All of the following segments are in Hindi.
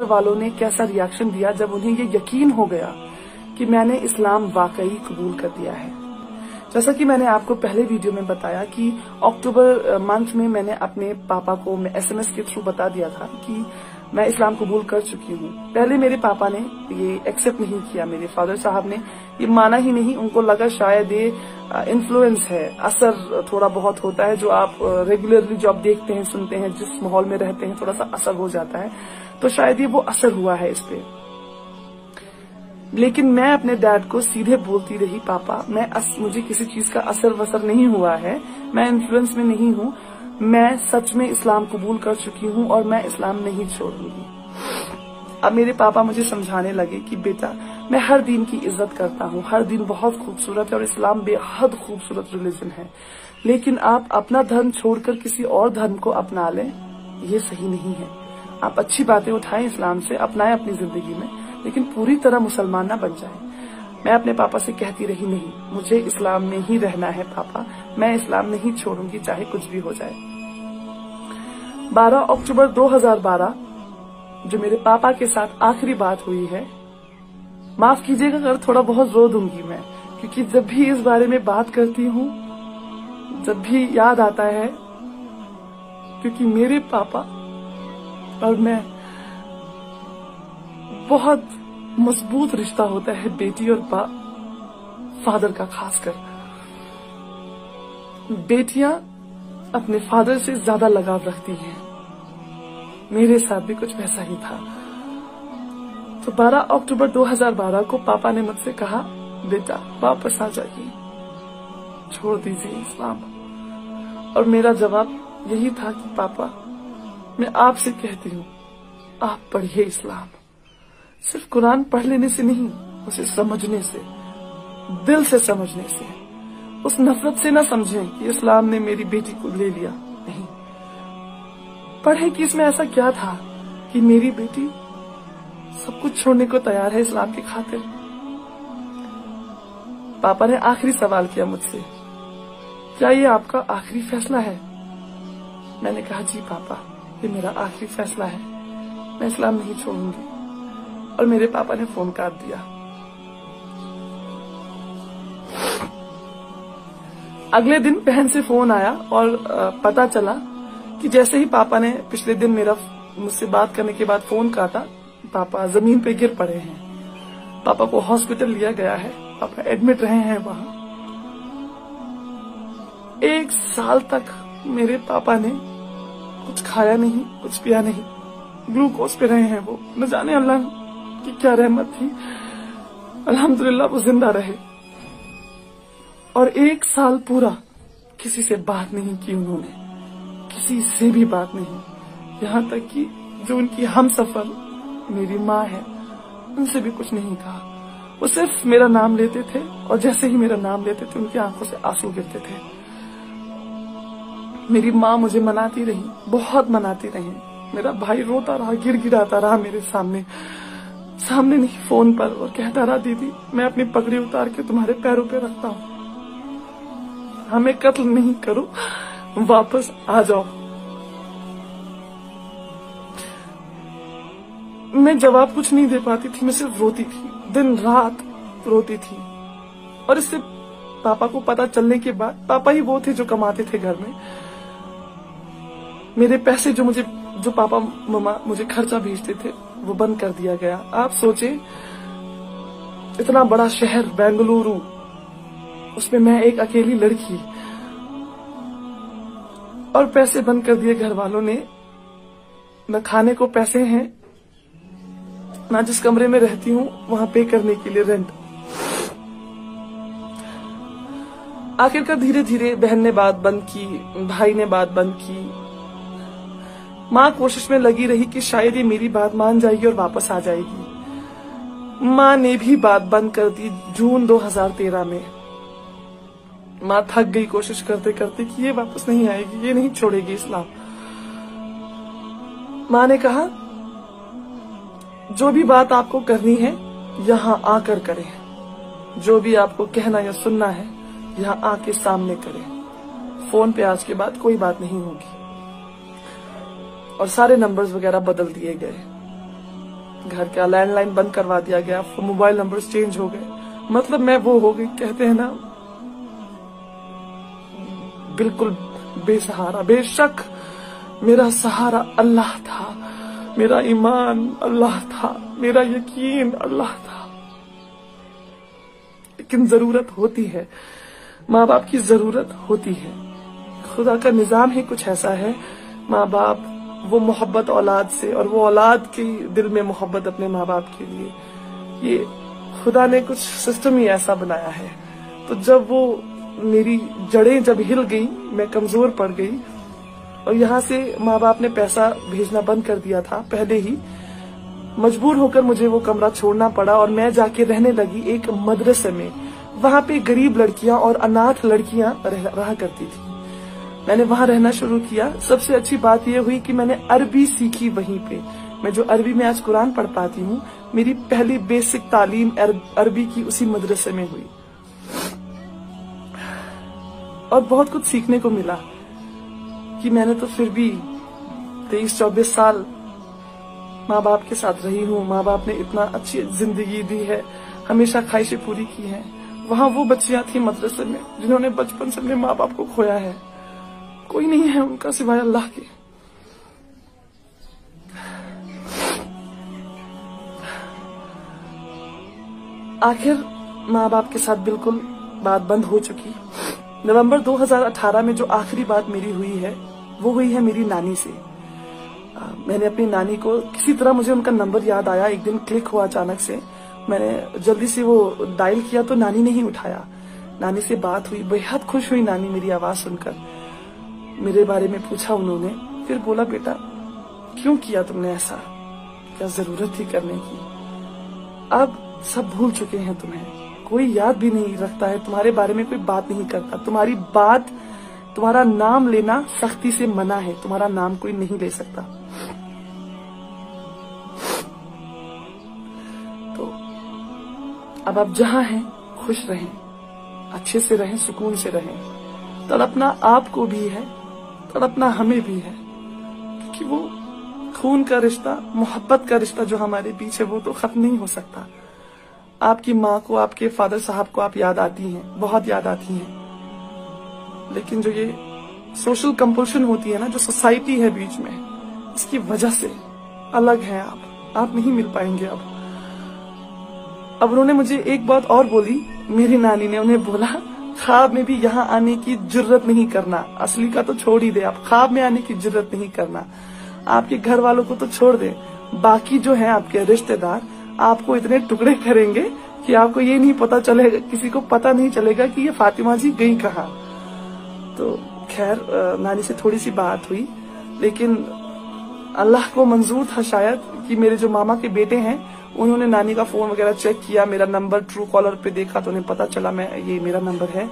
वालों ने कैसा रिएक्शन दिया जब उन्हें ये यकीन हो गया कि मैंने इस्लाम वाकई कबूल कर दिया है। जैसा कि मैंने आपको पहले वीडियो में बताया कि अक्टूबर मंथ में मैंने अपने पापा को SMS के थ्रू बता दिया था कि मैं इस्लाम कबूल कर चुकी हूँ। पहले मेरे पापा ने ये एक्सेप्ट नहीं किया, मेरे फादर साहब ने ये माना ही नहीं। उनको लगा शायद ये इन्फ्लुएंस है, असर थोड़ा बहुत होता है, जो आप रेगुलरली जो आप देखते हैं सुनते हैं, जिस माहौल में रहते हैं थोड़ा सा असर हो जाता है, तो शायद ये वो असर हुआ है इस पे। लेकिन मैं अपने डैड को सीधे बोलती रही, पापा मुझे किसी चीज का असर वसर नहीं हुआ है, मैं इन्फ्लुएंस में नहीं हूँ, मैं सच में इस्लाम कबूल कर चुकी हूँ और मैं इस्लाम नहीं छोड़ूंगी। अब मेरे पापा मुझे समझाने लगे कि बेटा मैं हर दिन की इज्जत करता हूँ, हर दिन बहुत खूबसूरत है और इस्लाम बेहद खूबसूरत रिलीजन है, लेकिन आप अपना धर्म छोड़कर किसी और धर्म को अपना लें, ये सही नहीं है। आप अच्छी बातें उठाएं इस्लाम से, अपनाएं अपनी जिंदगी में, लेकिन पूरी तरह मुसलमान ना बन जाएं। मैं अपने पापा से कहती रही, नहीं मुझे इस्लाम में ही रहना है पापा, मैं इस्लाम नहीं छोड़ूंगी चाहे कुछ भी हो जाए। 12 अक्टूबर 2012 जो मेरे पापा के साथ आखिरी बात हुई है, माफ कीजिएगा अगर थोड़ा बहुत रो दूंगी मैं, क्योंकि जब भी इस बारे में बात करती हूँ, जब भी याद आता है, क्योंकि मेरे पापा और मैं बहुत मजबूत रिश्ता होता है बेटी और फादर का। खासकर बेटियां अपने फादर से ज्यादा लगाव रखती हैं, मेरे साथ भी कुछ वैसा ही था। तो 12 अक्टूबर 2012 को पापा ने मुझसे कहा, बेटा वापस आ जाइए, छोड़ दीजिए इस्लाम। और मेरा जवाब यही था कि पापा मैं आपसे कहती हूँ, आप पढ़िए इस्लाम, सिर्फ कुरान पढ़ लेने से नहीं, उसे समझने से, दिल से समझने से, उस नफरत से ना समझें कि इस्लाम ने मेरी बेटी को ले लिया, नहीं, पढ़े कि इसमें ऐसा क्या था कि मेरी बेटी सब कुछ छोड़ने को तैयार है इस्लाम की खातिर। पापा ने आखिरी सवाल किया मुझसे, क्या ये आपका आखिरी फैसला है? मैंने कहा, जी पापा ये मेरा आखिरी फैसला है, मैं इस्लाम नहीं छोड़ूंगी। और मेरे पापा ने फोन काट दिया। अगले दिन बहन से फोन आया और पता चला कि जैसे ही पापा ने पिछले दिन मुझसे बात करने के बाद फोन काटा, पापा जमीन पे गिर पड़े हैं। पापा को हॉस्पिटल लिया गया है, पापा एडमिट रहे हैं वहां। 1 साल तक मेरे पापा ने कुछ खाया नहीं, कुछ पिया नहीं, ग्लूकोज पे रहे हैं वो। न जाने अल्लाह की क्या रहमत थी, अल्हम्दुलिल्लाह वो जिंदा रहे। और 1 साल पूरा किसी से बात नहीं की उन्होंने, किसी से भी बात नहीं, यहाँ तक कि जो उनकी हमसफर मेरी माँ है उनसे भी कुछ नहीं कहा। वो सिर्फ मेरा नाम लेते थे और जैसे ही मेरा नाम लेते थे उनकी आंखों से आंसू गिरते थे। मेरी माँ मुझे मनाती रही, बहुत मनाती रही। मेरा भाई रोता रहा, गिड़गिड़ाता रहा मेरे सामने नहीं, फोन पर, और कहता रहा, दीदी मैं अपनी पगड़ी उतार के तुम्हारे पैरों पे रखता हूँ, हमें कत्ल नहीं करो, वापस आ जाओ। मैं जवाब कुछ नहीं दे पाती थी, मैं सिर्फ रोती थी, दिन रात रोती थी। और इससे पापा को पता चलने के बाद, पापा ही वो थे जो कमाते थे घर में, मेरे पैसे जो पापा मम्मा मुझे खर्चा भेजते थे वो बंद कर दिया गया। आप सोचे, इतना बड़ा शहर बेंगलुरु, उसमें मैं एक अकेली लड़की, और पैसे बंद कर दिए घर वालों ने। न खाने को पैसे हैं, ना जिस कमरे में रहती हूँ वहां पे करने के लिए रेंट। आखिरकार धीरे धीरे बहन ने बात बंद की, भाई ने बात बंद की, माँ कोशिश में लगी रही कि शायद ये मेरी बात मान जाएगी और वापस आ जाएगी। माँ ने भी बात बंद कर दी जून 2013 में। माँ थक गई कोशिश करते करते कि ये वापस नहीं आएगी, ये नहीं छोड़ेगी इस्लाम। माँ ने कहा, जो भी बात आपको करनी है यहाँ आकर करें, जो भी आपको कहना या सुनना है यहाँ आके सामने करें, फोन पे आज के बाद कोई बात नहीं होगी। और सारे नंबर्स वगैरह बदल दिए गए। घर का लैंडलाइन बंद करवा दिया गया, मोबाइल नंबर्स चेंज हो गए। मतलब मैं वो हो गई, कहते हैं ना, बिल्कुल बेसहारा। बेशक मेरा सहारा अल्लाह था, मेरा ईमान अल्लाह था, मेरा यकीन अल्लाह था। लेकिन जरूरत होती है, माँ बाप की जरूरत होती है। खुदा का निजाम ही कुछ ऐसा है, माँ बाप वो मोहब्बत औलाद से, और वो औलाद के दिल में मोहब्बत अपने माँ बाप के लिए, ये खुदा ने कुछ सिस्टम ही ऐसा बनाया है। तो जब वो मेरी जड़ें जब हिल गई, मैं कमजोर पड़ गई, और यहाँ से माँ बाप ने पैसा भेजना बंद कर दिया था पहले ही, मजबूर होकर मुझे वो कमरा छोड़ना पड़ा और मैं जाके रहने लगी एक मदरसे में। वहां पे गरीब लड़कियां और अनाथ लड़कियां रहा करती थी। मैंने वहां रहना शुरू किया। सबसे अच्छी बात यह हुई कि मैंने अरबी सीखी वहीं पे। मैं जो अरबी में आज कुरान पढ़ पाती हूँ, मेरी पहली बेसिक तालीम अरबी की उसी मदरसे में हुई, और बहुत कुछ सीखने को मिला कि मैंने तो फिर भी 23-24 साल माँ बाप के साथ रही हूँ। माँ बाप ने इतना अच्छी जिंदगी दी है, हमेशा ख्वाहिशें पूरी की हैं। वहां वो बच्चियां थी मदरसे में जिन्होंने बचपन से अपने माँ बाप को खोया है। कोई नहीं है उनका सिवाय अल्लाह के। आखिर माँ बाप के साथ बिल्कुल बात बंद हो चुकी। नवंबर 2018 में जो आखिरी बात मेरी हुई है, वो हुई है मेरी नानी से। मैंने अपनी नानी को किसी तरह, मुझे उनका नंबर याद आया, एक दिन क्लिक हुआ अचानक से। मैंने जल्दी से वो डायल किया तो नानी ने ही उठाया। नानी से बात हुई, बेहद खुश हुई नानी मेरी आवाज सुनकर। मेरे बारे में पूछा उन्होंने, फिर बोला, बेटा क्यों किया तुमने ऐसा, क्या जरूरत थी करने की? अब सब भूल चुके हैं तुम्हें, कोई याद भी नहीं रखता है, तुम्हारे बारे में कोई बात नहीं करता। तुम्हारी बात, तुम्हारा नाम लेना सख्ती से मना है, तुम्हारा नाम कोई नहीं ले सकता। तो अब आप जहां हैं खुश रहें, अच्छे से रहें, सुकून से रहें। तड़पना आपको भी है, तड़पना हमें भी है, क्योंकि वो खून का रिश्ता, मोहब्बत का रिश्ता जो हमारे बीच है, वो तो खत्म नहीं हो सकता। आपकी माँ को, आपके फादर साहब को आप याद आती हैं, बहुत याद आती हैं, लेकिन जो ये सोशल कंपल्शन होती है ना, जो सोसाइटी है बीच में, इसकी वजह से अलग हैं आप नहीं मिल पाएंगे अब उन्होंने मुझे एक बात और बोली, मेरी नानी ने उन्हें बोला, ख्वाब में भी यहाँ आने की जुर्रत नहीं करना। असली का तो छोड़ ही दे, आप ख्वाब में आने की जुर्रत नहीं करना। आपके घर वालों को तो छोड़ दे, बाकी जो है आपके रिश्तेदार आपको इतने टुकड़े करेंगे कि आपको ये नहीं पता चलेगा, किसी को पता नहीं चलेगा कि ये फातिमा जी गई कहाँ। तो खैर नानी से थोड़ी सी बात हुई, लेकिन अल्लाह को मंजूर था शायद कि मेरे जो मामा के बेटे हैं, उन्होंने नानी का फोन वगैरह चेक किया, मेरा नंबर ट्रू कॉलर पे देखा तो उन्हें पता चला ये मेरा नंबर है।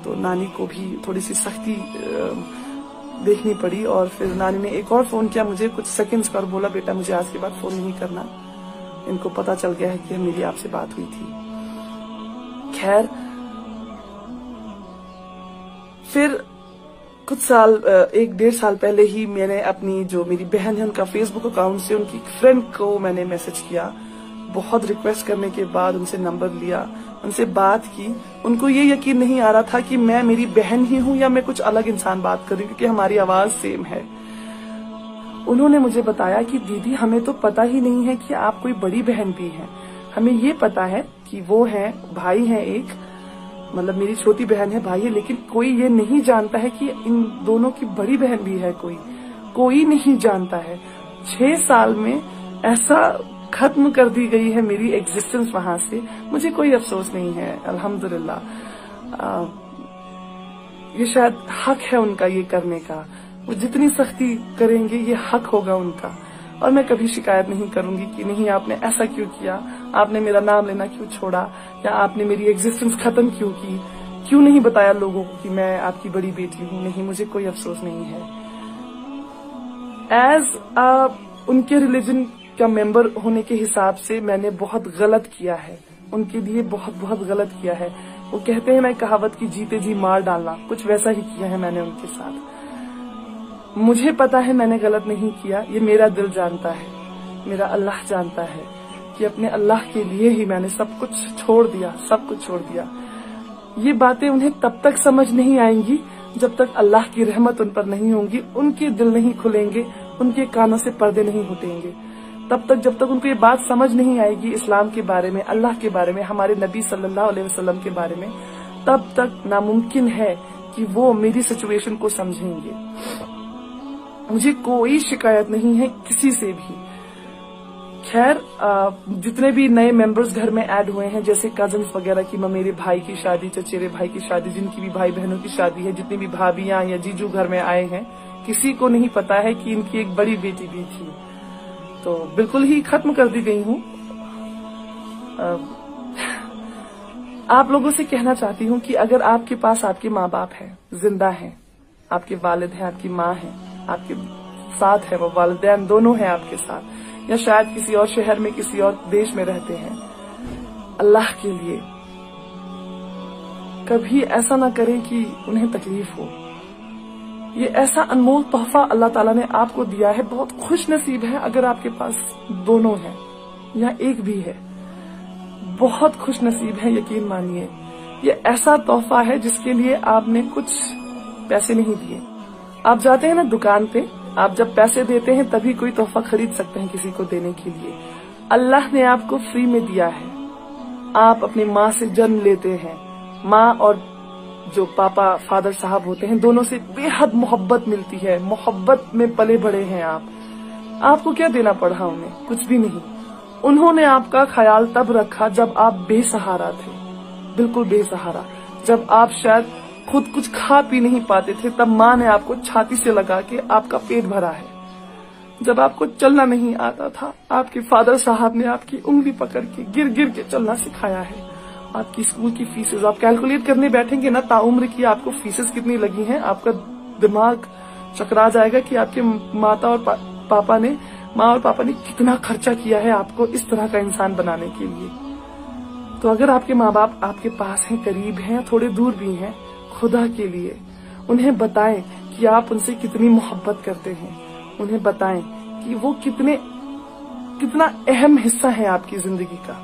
तो नानी को भी थोड़ी सी सख्ती देखनी पड़ी, और फिर नानी ने एक और फोन किया मुझे कुछ सेकंड्स का और बोला, बेटा मुझे आज के बाद फोन नहीं करना, इनको पता चल गया है कि मेरी आपसे बात हुई थी। खैर फिर कुछ साल, 1-1.5 साल पहले ही मैंने अपनी जो मेरी बहन है उनका फेसबुक अकाउंट से उनकी फ्रेंड को मैंने मैसेज किया। बहुत रिक्वेस्ट करने के बाद उनसे नंबर लिया, उनसे बात की। उनको ये यकीन नहीं आ रहा था कि मैं मेरी बहन ही हूँ या मैं कुछ अलग इंसान बात कर रही हूँ, क्योंकि हमारी आवाज सेम है। उन्होंने मुझे बताया कि दीदी हमें तो पता ही नहीं है कि आप कोई बड़ी बहन भी हैं। हमें ये पता है कि वो है भाई है एक, मतलब मेरी छोटी बहन है, भाई है, लेकिन कोई ये नहीं जानता है कि इन दोनों की बड़ी बहन भी है। कोई नहीं जानता है। 6 साल में ऐसा खत्म कर दी गई है मेरी एग्जिस्टेंस वहां से। मुझे कोई अफसोस नहीं है, अल्हम्दुलिल्लाह। ये शायद हक है उनका ये करने का। वो जितनी सख्ती करेंगे ये हक होगा उनका, और मैं कभी शिकायत नहीं करूंगी कि नहीं आपने ऐसा क्यों किया, आपने मेरा नाम लेना क्यों छोड़ा, या आपने मेरी एग्जिस्टेंस खत्म क्यों की, क्यों नहीं बताया लोगों को कि मैं आपकी बड़ी बेटी हूँ। नहीं, मुझे कोई अफसोस नहीं है। एज उनके रिलीजन का मेंबर होने के हिसाब से मैंने बहुत गलत किया है, उनके लिए बहुत गलत किया है। वो कहते हैं ना कहावत की, जीते जी मार डालना, कुछ वैसा ही किया है मैंने उनके साथ। मुझे पता है मैंने गलत नहीं किया, ये मेरा दिल जानता है। मेरा अल्लाह जानता है कि अपने अल्लाह के लिए ही मैंने सब कुछ छोड़ दिया, सब कुछ छोड़ दिया। ये बातें उन्हें तब तक समझ नहीं आएंगी जब तक अल्लाह की रहमत उन पर नहीं होंगी, उनके दिल नहीं खुलेंगे, उनके कानों से पर्दे नहीं हटेंगे। तब तक जब तक उनको ये बात समझ नहीं आएगी इस्लाम के बारे में, अल्लाह के बारे में, हमारे नबी सल्लल्लाहु अलैहि वसल्लम के बारे में, तब तक नामुमकिन है कि वो मेरी सिचुएशन को समझेंगे। मुझे कोई शिकायत नहीं है किसी से भी। खैर, जितने भी नए मेंबर्स घर में ऐड हुए हैं, जैसे कजन्स वगैरह की, मेरे भाई की शादी, चचेरे भाई की शादी, जिनकी भी भाई बहनों की शादी है, जितनी भी भाभियां या जीजू घर में आए हैं, किसी को नहीं पता है कि इनकी एक बड़ी बेटी भी थी। तो बिल्कुल ही खत्म कर दी गई हूँ। आप लोगों से कहना चाहती हूँ कि अगर आपके पास आपके माँ बाप हैं, जिंदा हैं, आपके वालिद हैं, आपकी माँ है, आपके साथ है, वो वालिदैन दोनों हैं आपके साथ, या शायद किसी और शहर में, किसी और देश में रहते हैं, अल्लाह के लिए कभी ऐसा ना करें कि उन्हें तकलीफ हो। ये ऐसा अनमोल तोहफा अल्लाह ताला ने आपको दिया है। बहुत खुश नसीब है अगर आपके पास दोनों हैं या एक भी है, बहुत खुश नसीब है, यकीन मानिए। ये ऐसा तोहफा है जिसके लिए आपने कुछ पैसे नहीं दिए। आप जाते हैं ना दुकान पे, आप जब पैसे देते हैं तभी कोई तोहफा खरीद सकते हैं किसी को देने के लिए। अल्लाह ने आपको फ्री में दिया है। आप अपनी माँ से जन्म लेते हैं, माँ और जो पापा फादर साहब होते हैं, दोनों से बेहद मोहब्बत मिलती है, मोहब्बत में पले बड़े हैं आप। आपको क्या देना पड़ा उन्हें? कुछ भी नहीं। उन्होंने आपका ख्याल तब रखा जब आप बेसहारा थे, बिल्कुल बेसहारा। जब आप शायद खुद कुछ खा पी नहीं पाते थे, तब माँ ने आपको छाती से लगा के आपका पेट भरा है। जब आपको चलना नहीं आता था, आपके फादर साहब ने आपकी उंगली पकड़ के गिर गिर के चलना सिखाया है। आपकी स्कूल की फीसेस आप कैलकुलेट करने बैठेंगे ना, ताउम्र की आपको फीसेस कितनी लगी हैं, आपका दिमाग चकरा जाएगा कि आपके माँ और पापा ने कितना खर्चा किया है आपको इस तरह का इंसान बनाने के लिए। तो अगर आपके माँ बाप आपके पास हैं, करीब हैं, थोड़े दूर भी हैं, खुदा के लिए उन्हें बताएं कि आप उनसे कितनी मोहब्बत करते हैं। उन्हें बताएं कि वो कितना अहम हिस्सा है आपकी जिंदगी का।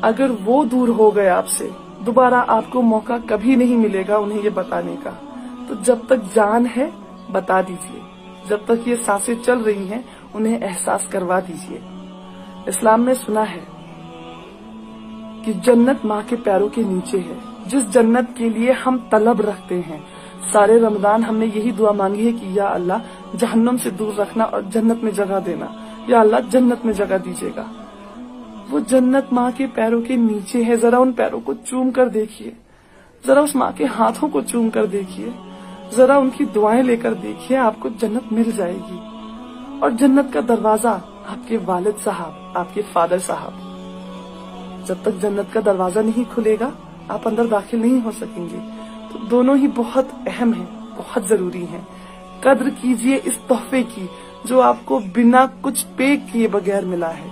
अगर वो दूर हो गए आपसे, दोबारा आपको मौका कभी नहीं मिलेगा उन्हें ये बताने का। तो जब तक जान है बता दीजिए, जब तक ये सांसें चल रही हैं उन्हें एहसास करवा दीजिए। इस्लाम में सुना है कि जन्नत माँ के पैरों के नीचे है, जिस जन्नत के लिए हम तलब रखते हैं। सारे रमजान हमने यही दुआ मांगी है कि या अल्लाह जहन्नम से दूर रखना और जन्नत में जगह देना, या अल्लाह जन्नत में जगह दीजिएगा। वो जन्नत माँ के पैरों के नीचे है। जरा उन पैरों को चूम कर देखिए, जरा उस माँ के हाथों को चूम कर देखिए, जरा उनकी दुआएं लेकर देखिए, आपको जन्नत मिल जाएगी। और जन्नत का दरवाजा आपके वालिद साहब, आपके फादर साहब। जब तक जन्नत का दरवाजा नहीं खुलेगा आप अंदर दाखिल नहीं हो सकेंगे। तो दोनों ही बहुत अहम हैं, बहुत जरूरी हैं। कद्र कीजिए इस तोहफे की जो आपको बिना कुछ पे किए बगैर मिला है।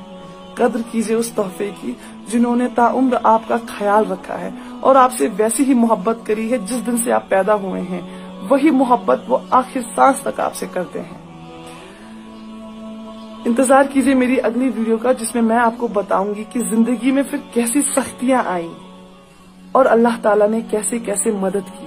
कद्र कीजिए उस तोहफे की जिन्होंने ताउम्र आपका ख्याल रखा है और आपसे वैसी ही मोहब्बत करी है जिस दिन से आप पैदा हुए हैं। वही मोहब्बत वो आखिर सांस तक आपसे करते हैं। इंतजार कीजिए मेरी अगली वीडियो का, जिसमें मैं आपको बताऊंगी कि जिंदगी में फिर कैसी सख्तियां आई और अल्लाह ताला ने कैसे कैसे मदद की।